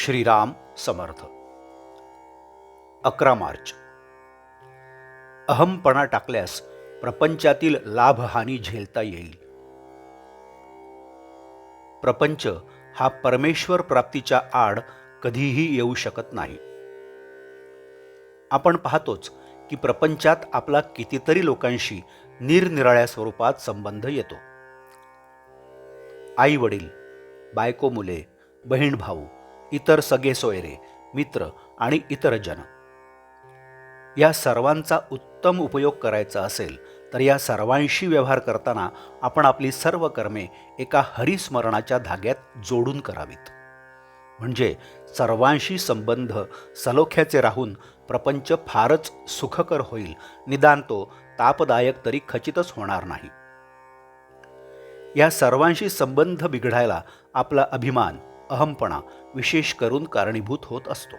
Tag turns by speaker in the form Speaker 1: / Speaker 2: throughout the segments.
Speaker 1: श्रीराम समर्थ. 11 मार्च. अहमपणा टाकल्यास प्रपंचातील लाभहानी झेलता येईल. प्रपंच हा परमेश्वर प्राप्तीच्या आड कधीही येऊ शकत नाही. आपण पाहतोच की प्रपंचात आपला कितीतरी लोकांशी निरनिराळ्या स्वरूपात संबंध येतो. आई वडील, बायको मुले, बहीण भाऊ, इतर सगळे सोयरे, मित्र आणि इतर जन, या सर्वांचा उत्तम उपयोग करायचा असेल तर या सर्वांशी व्यवहार करताना आपण आपली सर्व कर्मे एका हरिस्मरणाच्या धाग्यात जोडून करावीत. म्हणजे सर्वांशी संबंध सलोख्याचे राहून प्रपंच फारच सुखकर होईल, निदान तो तापदायक तरी खचितच होणार नाही. या सर्वांशी संबंध बिघडायला आपला अभिमान, अहमपणा विशेष करून कारणीभूत होत असतो.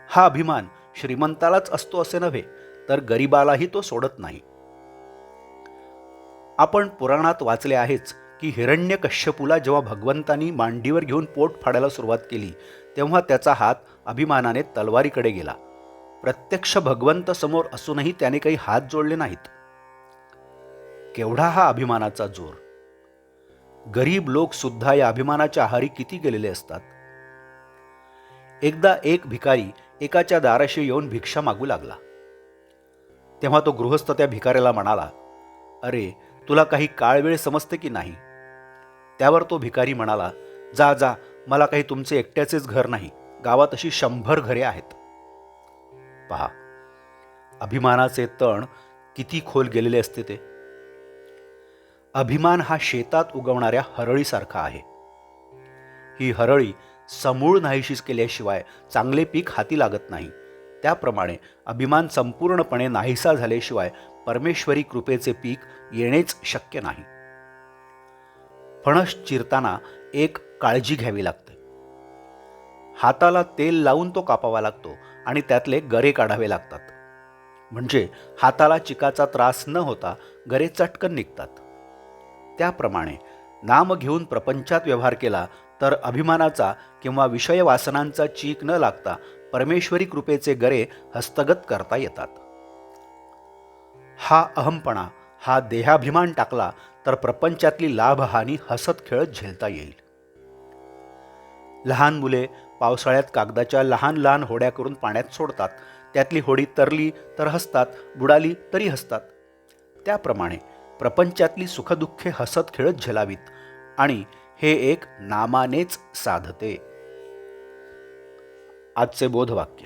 Speaker 1: हा अभिमान श्रीमंतालाच असतो असे नव्हे, तर गरिबालाही तो सोडत नाही. आपण पुराणात वाचले आहेच की हिरण्यकश्यपूला जेव्हा भगवंतांनी मांडीवर घेऊन पोट फाडायला सुरुवात केली तेव्हा त्याचा हात अभिमानाने तलवारीकडे गेला. प्रत्यक्ष भगवंत समोर असूनही त्याने काही हात जोडले नाहीत. केवढा हा अभिमानाचा जोर! गरीब लोक सुद्धा या अभिमानाच्या आहारी किती गेलेले असतात. एकदा एक भिकारी एकाच्या दाराशी येऊन भिक्षा मागू लागला. तेव्हा तो गृहस्थ त्या भिकाऱ्याला म्हणाला, "अरे, तुला काही काळ वेळ समजते की नाही?" त्यावर तो भिकारी म्हणाला, "जा जा, मला काही तुमचे एकट्याचेच घर नाही, गावात अशी 100 घरे आहेत." पहा, अभिमानाचे तण किती खोल गेलेले असते ते. अभिमान हा शेतात उगवणाऱ्या हरळीसारखा आहे. ही हरळी समूळ नाहीशीच केल्याशिवाय चांगले पीक हाती लागत नाही. त्याप्रमाणे अभिमान संपूर्णपणे नाहीसा झाल्याशिवाय परमेश्वरी कृपेचे पीक येणेच शक्य नाही. फणस चिरताना एक काळजी घ्यावी लागते. हाताला तेल लावून तो कापावा लागतो आणि त्यातले गरे काढावे लागतात. म्हणजे हाताला चिकाचा त्रास न होता गरे चटकन निघतात. त्याप्रमाणे नाम घेऊन प्रपंचात व्यवहार केला तर अभिमानाचा किंवा विषय वासनांचा चीक न लागता परमेश्वरी कृपेचे गरे हस्तगत करता येतात. हा अहमपणा, हा देहाभिमान टाकला तर प्रपंचातली लाभहानी हसत खेळत झेलता येईल. लहान मुले पावसाळ्यात कागदाच्या लहान लहान होड्या करून पाण्यात सोडतात. त्यातली होडी तरली तर हसतात, बुडाली तरी हसतात. त्याप्रमाणे प्रपंचातली सुखदुःखे हसत खेळत झेलावीत आणि हे एक नामानेच साधते. आजचे बोधवाक्य: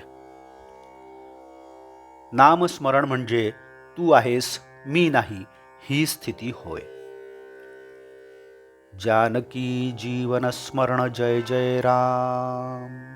Speaker 1: नामस्मरण म्हणजे तू आहेस, मी नाही, ही स्थिती होय. जानकी जीवन स्मरण जय जय राम.